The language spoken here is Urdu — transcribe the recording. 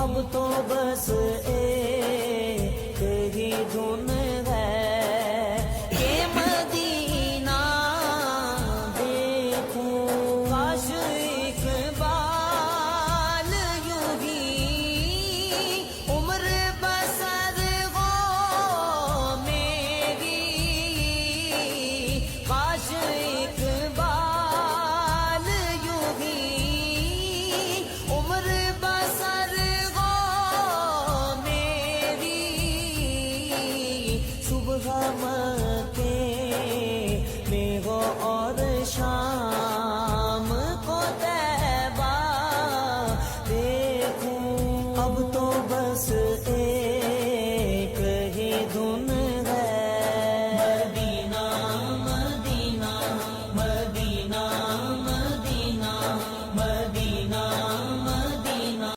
اب تو بس ایک ہی دھن ہے کہ مدینہ دیکھوں، کاش اقبال یوں ہی عمر بسر ہو میری، کاش اقبال یوں ہی عمر بسر صبح مکے میں ہو اور شام کو طیبہ دیکھوں، اب تو بس ایک ہی دھن ہے مدینہ مدینہ مدینہ مدینہ مدینہ مدینہ۔